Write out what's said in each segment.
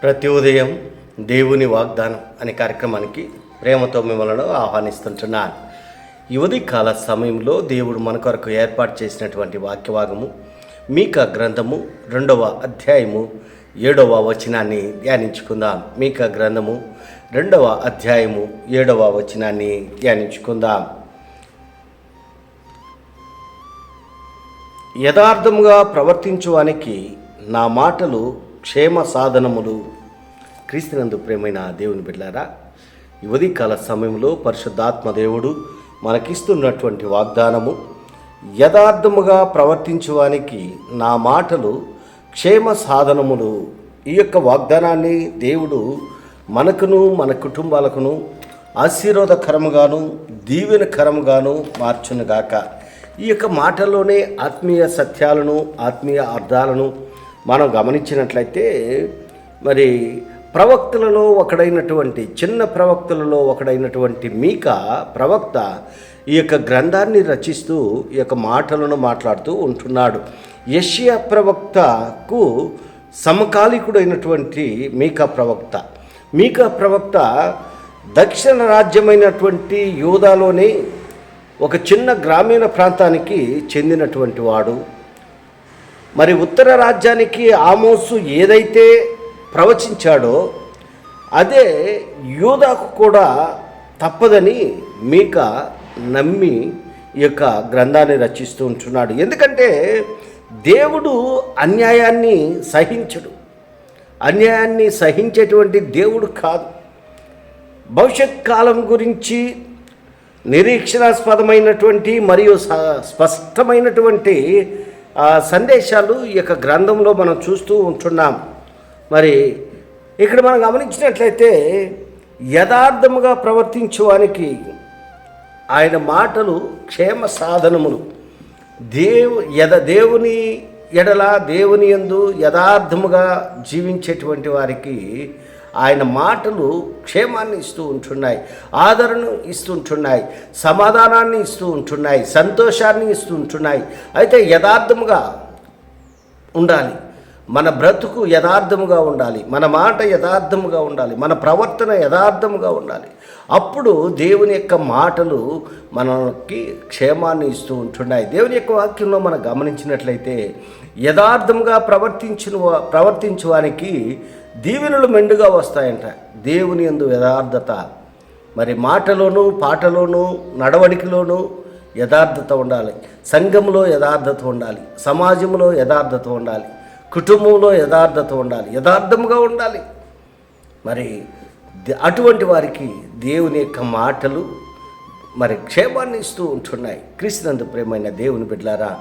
ప్రతి ఉదయం దేవుని వాగ్దానం అనే కార్యక్రమానికి ప్రేమతో మిమ్మల్ని ఆహ్వానిస్తుంటున్నాను. ఈ ఉదయకాల సమయంలో దేవుడు మన కొరకు ఏర్పాటు చేసినటువంటి వాక్యభాగము మీకా గ్రంథము 2వ అధ్యాయము 7వ వచనాన్ని ధ్యానించుకుందాం. మీకా గ్రంథము 2వ అధ్యాయము 7వ వచనాన్ని ధ్యానించుకుందాం. యథార్థముగా ప్రవర్తించువానికి నా మాటలు క్షేమ సాధనములు. క్రీస్తునందు ప్రేమైన దేవుని బిడ్డలారా, ఈ ఉదయకాల సమయంలో పరిశుద్ధాత్మ దేవుడు మనకిస్తున్నటువంటి వాగ్దానము, యథార్థముగా ప్రవర్తించువానికి నా మాటలు క్షేమ సాధనములు. ఈ యొక్క వాగ్దానాన్ని దేవుడు మనకును మన కుటుంబాలకును ఆశీర్వాదకరముగాను దీవెనకరముగాను మార్చునుగాక. ఈ యొక్క మాటల్లోనే ఆత్మీయ సత్యాలను ఆత్మీయ అర్థాలను మనం గమనించినట్లయితే, మరి ప్రవక్తలలో ఒకడైనటువంటి చిన్న ప్రవక్తలలో ఒకడైనటువంటి మీకా ప్రవక్త ఈ యొక్క గ్రంథాన్ని రచిస్తూ ఈ యొక్క మాటలను మాట్లాడుతూ ఉంటున్నాడు. యెషయా ప్రవక్తకు సమకాలీకుడైనటువంటి మీకా ప్రవక్త దక్షిణ రాజ్యమైనటువంటి యూదాలోని ఒక చిన్న గ్రామీణ ప్రాంతానికి చెందినటువంటి వాడు. మరి ఉత్తర రాజ్యానికి ఆమోసు ఏదైతే ప్రవచించాడో అదే యూదాకు కూడా తప్పదని మీకా నమ్మి ఈ యొక్క గ్రంథాన్ని రచిస్తూ ఉంటున్నాడు. ఎందుకంటే దేవుడు అన్యాయాన్ని సహించడు, అన్యాయాన్ని సహించేటువంటి దేవుడు కాదు. భవిష్యత్ కాలం గురించి నిరీక్షణాస్పదమైనటువంటి మరియు స్పష్టమైనటువంటి సందేశాలు ఈ యొక్క గ్రంథంలో మనం చూస్తూ ఉంటున్నాం. మరి ఇక్కడ మనం గమనించినట్లయితే యథార్థముగా ప్రవర్తించువానికి ఆయన మాటలు క్షేమ సాధనములు. దేవుని ఎడల దేవుని యందు యథార్థముగా జీవించేటువంటి వారికి ఆయన మాటలు క్షేమాన్ని ఇస్తూ ఉంటున్నాయి, ఆదరణను ఇస్తుంటున్నాయి, సమాధానాన్ని ఇస్తూ ఉంటున్నాయి, సంతోషాన్ని ఇస్తూ ఉంటున్నాయి. అయితే యథార్థముగా ఉండాలి, మన బ్రతుకు యథార్థముగా ఉండాలి, మన మాట యథార్థముగా ఉండాలి, మన ప్రవర్తన యథార్థముగా ఉండాలి. అప్పుడు దేవుని యొక్క మాటలు మనకి క్షేమాన్ని ఇస్తూ ఉంటున్నాయి. దేవుని యొక్క వాక్యంలో మనం గమనించినట్లయితే యథార్థముగా ప్రవర్తించువానికి దీవెనలు మెండుగా వస్తాయంట. దేవుని యందు యథార్థత, మరి మాటలోను పాటలోను నడవడికలోను యథార్థత ఉండాలి, సంఘంలో యథార్థత ఉండాలి, సమాజంలో యథార్థత ఉండాలి, కుటుంబంలో యథార్థత ఉండాలి, యథార్థముగా ఉండాలి. మరి అటువంటి వారికి దేవుని యొక్క మాటలు మరి క్షేమాన్ని ఇస్తూ ఉంటున్నాయి. క్రీస్తునందు ప్రేమైన దేవుని బిడ్డలారా,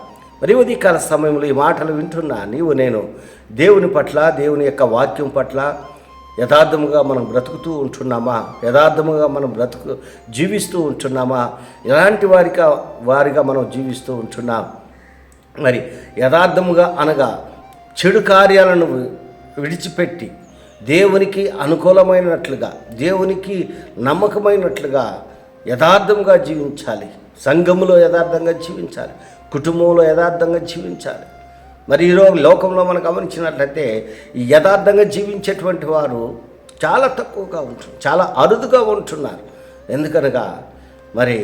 మరి ఉదయకాల సమయంలో ఈ మాటలు వింటున్నా నీవు నేను దేవుని పట్ల, దేవుని యొక్క వాక్యం పట్ల యథార్థముగా మనం బ్రతుకుతూ ఉంటున్నామా? యథార్థముగా మనం జీవిస్తూ ఉంటున్నామా? ఎలాంటి వారిగా మనం జీవిస్తూ ఉంటున్నాం? మరి యథార్థముగా అనగా చెడు కార్యాలను విడిచిపెట్టి దేవునికి అనుకూలమైనట్లుగా, దేవునికి నమ్మకమైనట్లుగా యథార్థంగా జీవించాలి. సంఘములో యథార్థంగా జీవించాలి, కుటుంబంలో యథార్థంగా జీవించాలి. మరి ఈరోజు లోకంలో మనం గమనించినట్లయితే ఈ యథార్థంగా జీవించేటువంటి వారు చాలా తక్కువగా చాలా అరుదుగా ఉంటున్నారు. ఎందుకనగా మరి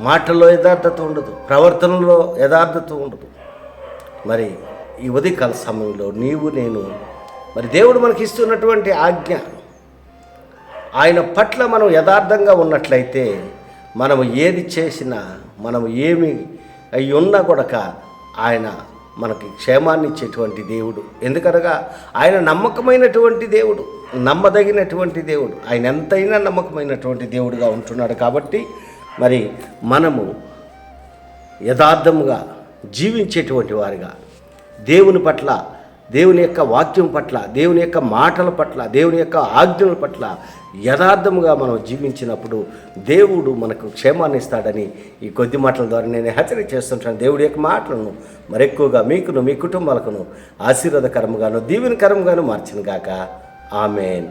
మాటల్లో యథార్థత ఉండదు, ప్రవర్తనలో యథార్థత ఉండదు. మరి ఈ ఉదయకాల సమయంలో నీవు నేను మరి దేవుడు మనకి ఇస్తున్నటువంటి ఆజ్ఞ, ఆయన పట్ల మనం యథార్థంగా ఉన్నట్లయితే మనం ఏది చేసినా, మనం ఏమి అయి ఉన్నా కూడా ఆయన మనకి క్షేమాన్ని ఇచ్చేటువంటి దేవుడు. ఎందుకనగా ఆయన నమ్మకమైనటువంటి దేవుడు, నమ్మదగినటువంటి దేవుడు. ఆయన ఎంతైనా నమ్మకమైనటువంటి దేవుడుగా ఉంటున్నాడు. కాబట్టి మరి మనము యథార్థముగా జీవించేటువంటి వారిగా దేవుని పట్ల, దేవుని యొక్క వాక్యం పట్ల, దేవుని యొక్క మాటల పట్ల, దేవుని యొక్క ఆజ్ఞల పట్ల యథార్థముగా మనం జీవించినప్పుడు దేవుడు మనకు క్షేమాన్ని ఇస్తాడని ఈ కొద్ది మాటల ద్వారా నేను హెచ్చరిక చేస్తుంటాను. దేవుడి యొక్క మాటలను మరెక్కువగా మీకును మీ కుటుంబాలకును ఆశీర్వాదకరముగాను దీవెనకరముగాను మార్చినగాక. ఆమేన్.